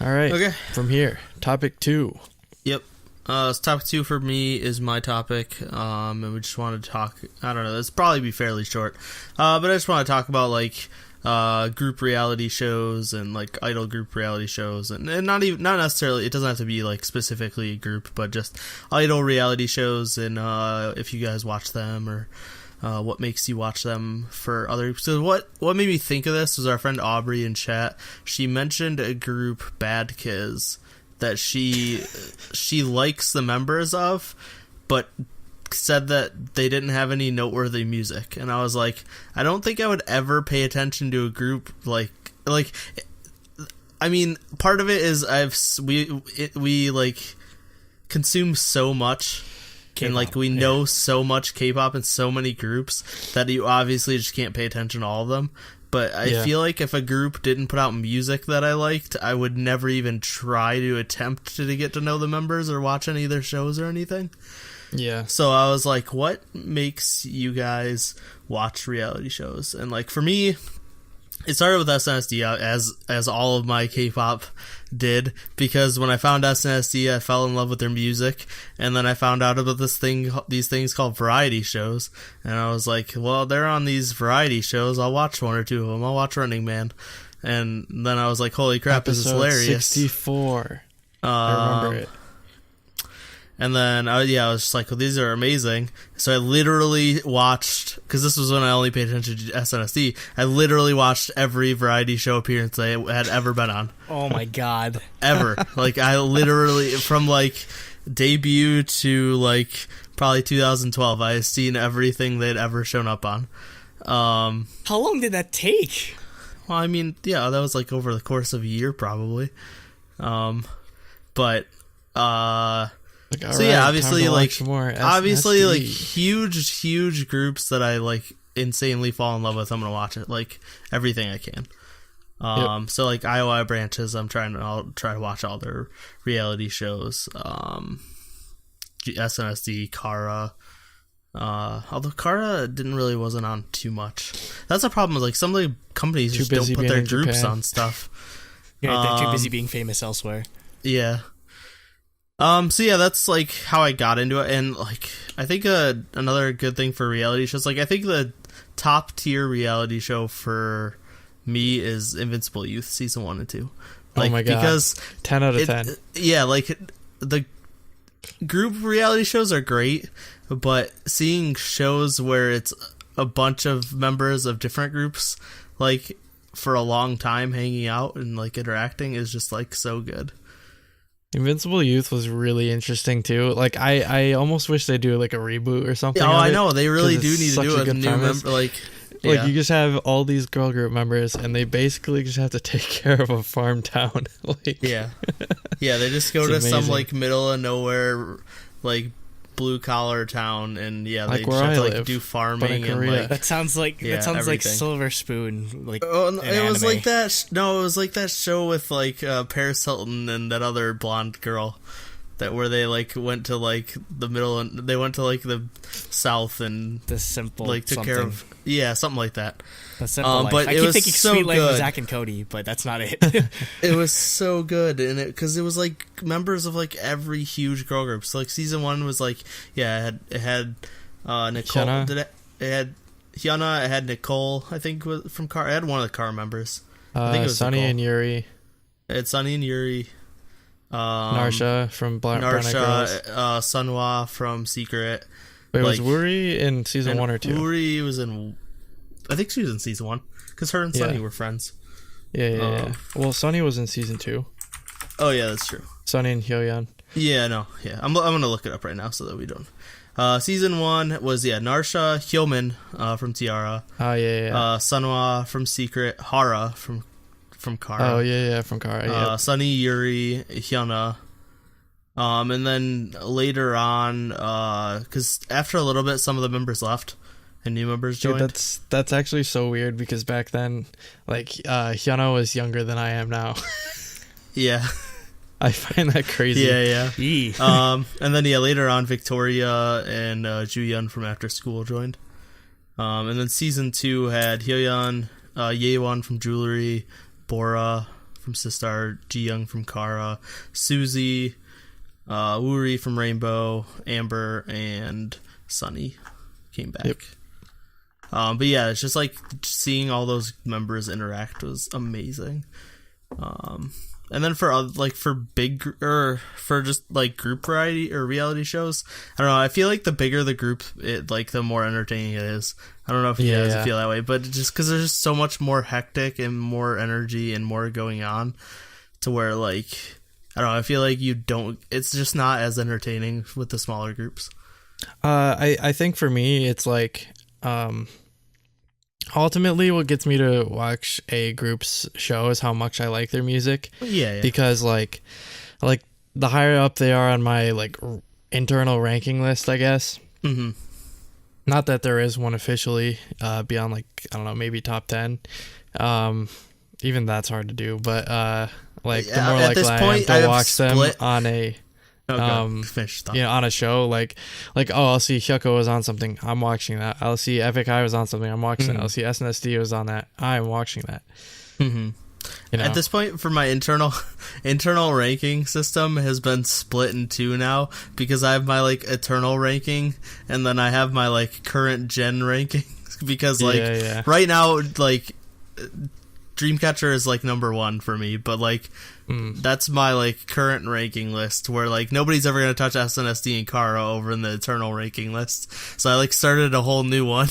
All right. Okay. From here, topic 2. Yep. So topic 2 for me is my topic, and we just want to talk. I don't know. This probably be fairly short, but I just want to talk about like group reality shows and like idol group reality shows, and not necessarily. It doesn't have to be like specifically a group, but just idol reality shows, and if you guys watch them or. What makes you watch them for other... So what made me think of this was our friend Aubrey in chat. She mentioned a group, Bad Kids, that she likes the members of, but said that they didn't have any noteworthy music. And I was like, I don't think I would ever pay attention to a group like I mean, part of it is we like consume so much K-pop, and like we know so much K-pop and so many groups that you obviously just can't pay attention to all of them. But I feel like if a group didn't put out music that I liked, I would never even try to attempt to get to know the members or watch any of their shows or anything. Yeah. So I was like, what makes you guys watch reality shows? And like for me, it started with SNSD, as all of my K-pop did, because when I found SNSD, I fell in love with their music, and then I found out about these things called variety shows, and I was like, well, they're on these variety shows, I'll watch one or two of them, I'll watch Running Man, and then I was like, holy crap, this is hilarious. 64. I remember it. And then, I was just like, well, these are amazing. So I literally watched, because this was when I only paid attention to SNSD, I literally watched every variety show appearance I had ever been on. Oh my god. Ever. Like, I literally, from like debut to like probably 2012, I had seen everything they'd ever shown up on. How long did that take? Well, I mean, yeah, that was like over the course of a year probably. So yeah, obviously like huge groups that I like insanely fall in love with. I'm gonna watch it like everything I can. So like Iowa Branches, I'll try to watch all their reality shows. SNSD, Kara. Although Kara wasn't on too much. That's a problem. Is like some of the companies just don't put their groups on stuff. Yeah, they're too busy being famous elsewhere. Yeah. So yeah, that's like how I got into it, and like I think another good thing for reality shows, like I think the top tier reality show for me is Invincible Youth season 1 and 2. Like, oh my god! Because 10 out of 10. Yeah, like the group reality shows are great, but seeing shows where it's a bunch of members of different groups, like for a long time hanging out and like interacting, is just like so good. Invincible Youth was really interesting too. Like I almost wish they do like a reboot or something. Oh, I know they really do need to do a new member. Like you just have all these girl group members, and they basically just have to take care of a farm town. Like yeah, they just go to some like middle of nowhere, like blue collar town, and they like just have to like do farming and like that sounds like like Silver Spoon. Like it was like that. No, it was like that show with like Paris Hilton and that other blonde girl. That where they like went to like the middle and they went to like the south and the simple like took care of something like that. The simple life. But I keep thinking so Sweet Life good. with Zach and Cody, but that's not it. It was so good, and because it was like members of like every huge girl group. So like season 1 was like it had Nicole. It had Hyuna. It had Nicole. I think was from Car. It had one of the Car members. I think it was Sunny Nicole. And Yuri. It had Sunny and Yuri. Narsha from Brown Eyed Girls. Sunhwa from Secret. Wait, was Wuri in season 1 or 2? Wuri was in... I think she was in season 1. Because her and Sunny were friends. Yeah. Well, Sunny was in season 2. Oh, yeah, that's true. Sunny and Hyoyeon. Yeah, no. Yeah, I'm going to look it up right now so that we don't... season 1 was, Narsha Hyomin from Tiara. Oh, yeah. Sunhwa from Secret. Hara from Kara. Oh, yeah, from Kara. Yeah. Sunny, Yuri, Hyuna. And then later on, because after a little bit, some of the members left and new members joined. Dude, that's actually so weird because back then, like, Hyuna was younger than I am now. Yeah. I find that crazy. Yeah. And then, later on, Victoria and Juyeon from After School joined. And then season 2 had Hyoyeon, Yeewon from Jewelry, Bora from Sistar, Ji-young from Kara, Suzy, Wuri from Rainbow, Amber, and Sunny came back. Yep. But yeah, it's just like seeing all those members interact was amazing. And then for just like group variety or reality shows, I don't know. I feel like the bigger the group, the more entertaining it is. I don't know if you guys feel that way, but just because there's just so much more hectic and more energy and more going on, to where like I don't know. I feel like it's just not as entertaining with the smaller groups. I think for me, it's like ultimately what gets me to watch a group's show is how much I like their music. Yeah. Because like the higher up they are on my like internal ranking list, I guess. Mm-hmm. Not that there is one officially beyond like, I don't know, maybe top 10. Even that's hard to do, but the more likely I am to watch them on a on a show like I'll see Hyukoh was on something, I'm watching that. I'll see Epic High was on something, I'm watching that. I'll see SNSD was on that, I'm watching that. Mm-hmm. At this point, for my internal ranking system has been split in two now, because I have my like eternal ranking and then I have my like current gen ranking because right now like Dreamcatcher is like number one for me, but like that's my like current ranking list, where like nobody's ever gonna touch SNSD and Kara over in the eternal ranking list. So I like started a whole new one.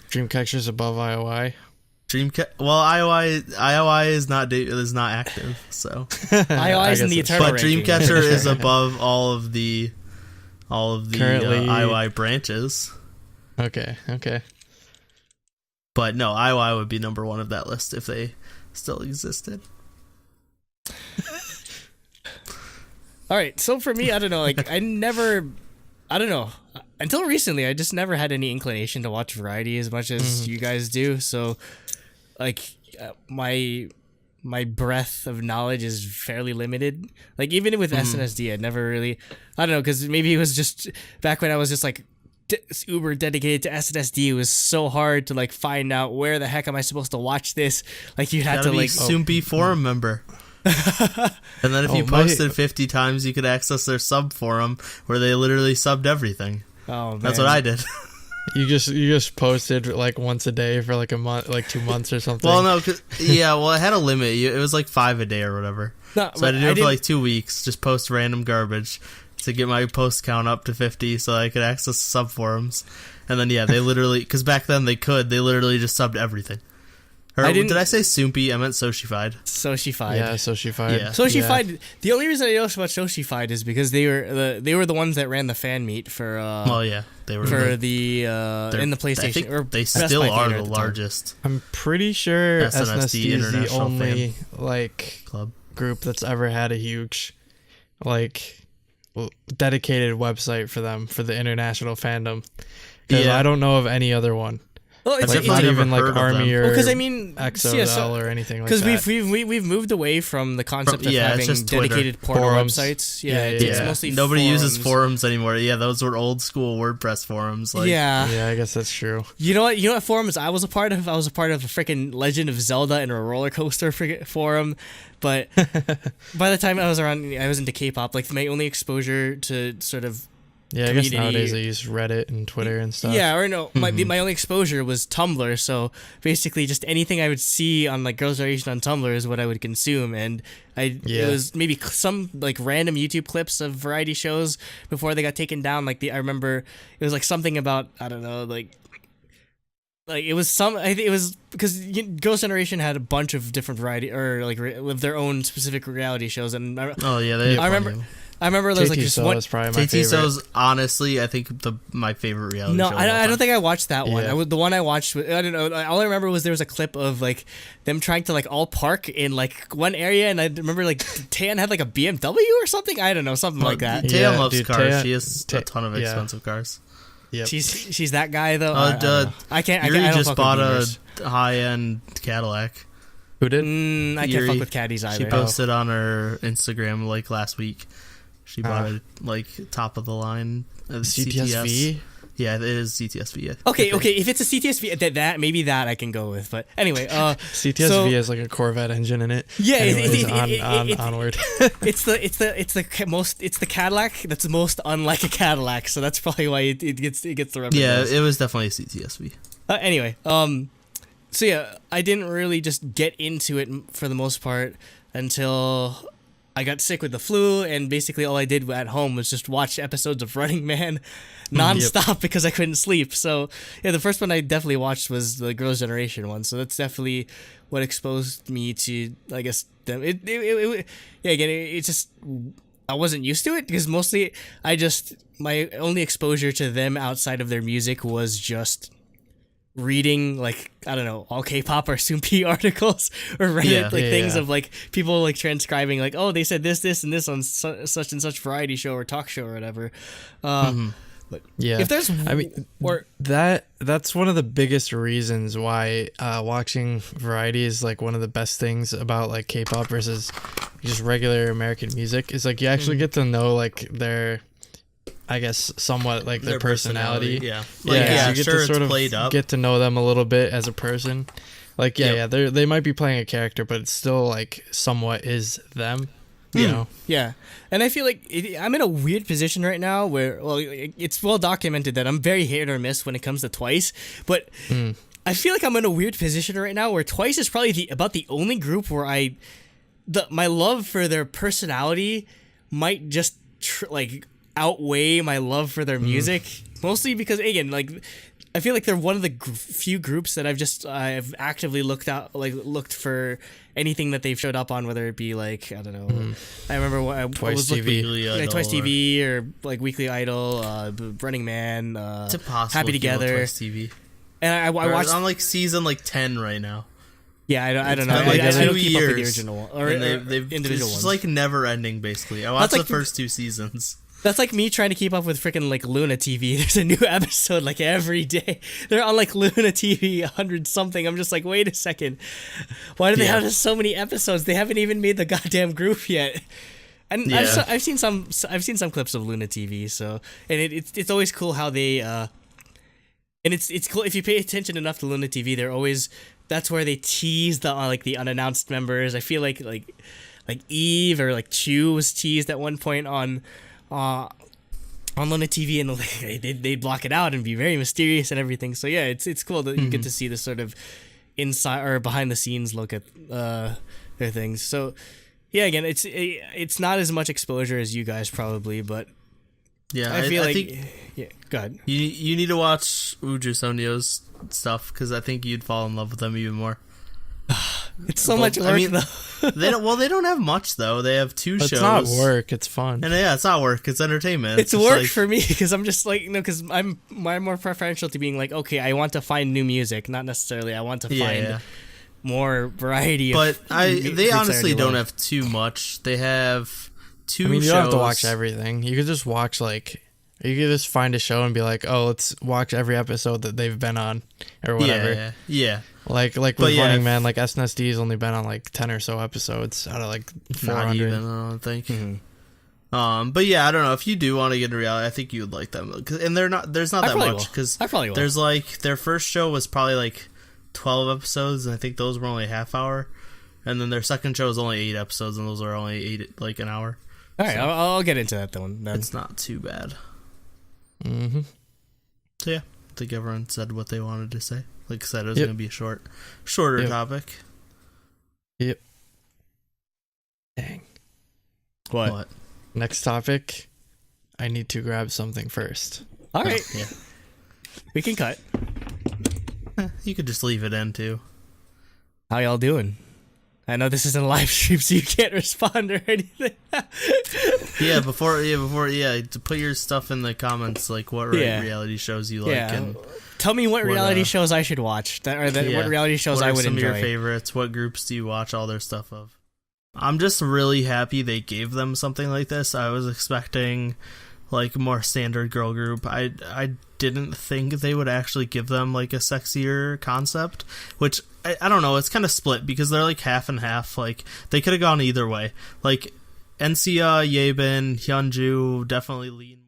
Dreamcatcher's above IOI. IOI is not active, so IOI is in the eternal but ranking. Dreamcatcher is above all of the currently IOI branches. Okay. But no, IOI would be number one of that list if they still existed. All right, so for me, I don't know, like until recently, I just never had any inclination to watch variety as much as you guys do. So, like, my breadth of knowledge is fairly limited. Like, even with SNSD, I never really, I don't know, because maybe it was just back when I was just like uber dedicated to SNSD. It was so hard to like find out where the heck am I supposed to watch this. Like, you had to like soon be forum member. And then if you posted 50 times, you could access their sub forum where they literally subbed everything. Oh man. That's what I did. You just posted like once a day for like a month, like 2 months or something. Well, no, it had a limit. It was like 5 a day or whatever. No, so I did it for like 2 weeks. Just post random garbage to get my post count up to 50, so I could access sub forums. And then they literally, because back then they literally just subbed everything. Did I say Soompi? I meant Soshified. Yeah, Soshified. Yeah. Soshified. Yeah. The only reason I know about Soshified is because they were the ones that ran the fan meet for. They were for in the PlayStation. Or they still are the largest. I'm pretty sure SNSD is the only like club group that's ever had a huge like dedicated website for them for the international fandom. Because I don't know of any other one. Well, it's like not even like Army or XOL or anything like that. Because we've moved away from the concept of having dedicated portal websites. It's mostly nobody forums. uses forums anymore. Yeah, those were old school WordPress forums. Like, I guess that's true. You know what forums I was a part of? I was a part of a freaking Legend of Zelda and a roller coaster forum. But by the time I was into K-pop. Like my only exposure to sort of I guess nowadays I use Reddit and Twitter and stuff. Yeah, or no, my only exposure was Tumblr. So basically, just anything I would see on like Girls' Generation on Tumblr is what I would consume, and it was maybe some like random YouTube clips of variety shows before they got taken down. Like I remember it was like something about I don't know like it was I think it was because Girls' Generation had a bunch of different variety or like with their own specific reality shows, and I remember there was like just one. TTSO's honestly, I think my favorite reality show. No, I don't think I watched that one. The one I watched, I don't know. All I remember was there was a clip of like them trying to like all park in like one area, and I remember like Taeyeon had like a BMW or something. I don't know, something like that. Taeyeon loves cars. She has a ton of expensive cars. Yep. She's that guy though. I can't. Yuri just bought a high-end Cadillac. Who did? I can't fuck with caddies either. She posted on her Instagram like last week. She bought it like top of the line CTS-V. Yeah, it is CTSV. Okay. If it's a CTSV, that maybe that I can go with. But anyway, CTSV has like a Corvette engine in it. Yeah, anyways, onward. it's the Cadillac that's most unlike a Cadillac, so that's probably why it gets the reference. Yeah, it was definitely a CTSV. Anyway, so yeah, I didn't really just get into it for the most part until I got sick with the flu, and basically all I did at home was just watch episodes of Running Man nonstop because I couldn't sleep. So yeah, the first one I definitely watched was the Girls' Generation one. So that's definitely what exposed me to, I guess, them. It's just I wasn't used to it because mostly my only exposure to them outside of their music was just reading, like, I don't know, all K-pop or Soompi articles or Reddit, things of like people like transcribing like, oh, they said this and this on such and such variety show or talk show or whatever. But if there's, that's one of the biggest reasons why watching variety is like one of the best things about like K-pop versus just regular American music is like you actually get to know like their, I guess, somewhat like their personality. Yeah. So you get to sort of get to know them a little bit as a person. Like, they might be playing a character, but it's still like somewhat is them. You know? Yeah. And I feel like I'm in a weird position right now where, well, it's well documented that I'm very hit or miss when it comes to Twice, but I feel like I'm in a weird position right now where Twice is probably about the only group where my love for their personality might just outweigh my love for their music, mostly because, again, like, I feel like they're one of the few groups that I've actively looked for anything that they've showed up on, whether it be like, I don't know, I remember Twice TV, Twice TV or like Weekly Idol, Running Man, it's impossible. Happy Together, Twice TV. And I watched on like season like 10 right now. Yeah, I don't know. Like I 2 don't keep up with the years, original or they've individual it's ones. like never ending. Basically, I watched the first 2 seasons. That's like me trying to keep up with freaking like Luna TV. There's a new episode like every day. They're on like Luna TV 100 something. I'm just like, wait a second, why do they have so many episodes? They haven't even made the goddamn group yet. And I've seen some clips of Luna TV. So and it's always cool how they and it's cool if you pay attention enough to Luna TV. They're always, that's where they tease the the unannounced members. I feel like Eve or like Chu was teased at one point on Luna TV, and they'd block it out and be very mysterious and everything. So yeah, it's cool that you get to see this sort of inside or behind the scenes look at their things. So yeah, again, it's not as much exposure as you guys probably, but yeah, I think go ahead. You need to watch Uju Sonyo's stuff because I think you'd fall in love with them even more. It's so much work, though. They don't have much though. They have 2 shows. It's not work. It's fun. And it's not work. It's entertainment. It's work for me because I'm just like, because I'm more preferential to being like, okay, I want to find new music, not necessarily I want to find more variety. But they honestly don't have too much. They have 2 shows. You don't have to watch everything. You could just watch you could just find a show and be like, oh, let's watch every episode that they've been on or whatever. Yeah. Like with Running Man, like SNSD's only been on like 10 or so episodes out of like 400. Not even, I don't think. But yeah, I don't know. If you do want to get into reality, I think you would like them. And there's not that much because there's like their first show was probably like 12 episodes, and I think those were only a half hour. And then their second show was only 8 episodes, and those are only 8 like an hour. All right, I'll get into that then. It's not too bad. So yeah, I think everyone said what they wanted to say. Like I said, it was going to be a shorter topic. Yep. Dang. What? Next topic. I need to grab something first. All right. Yeah. We can cut. You could just leave it in too. How y'all doing? I know this isn't a live stream, so you can't respond or anything. To put your stuff in the comments, like what reality shows you like, and tell me what reality shows I should watch, what reality shows I would enjoy. Some of your favorites? What groups do you watch all their stuff of? I'm just really happy they gave them something like this. I was expecting like more standard girl group. I didn't think they would actually give them like a sexier concept, which I don't know, it's kind of split because they're like half and half. Like they could have gone either way. Like NCA, Yebin, Hyunju definitely lean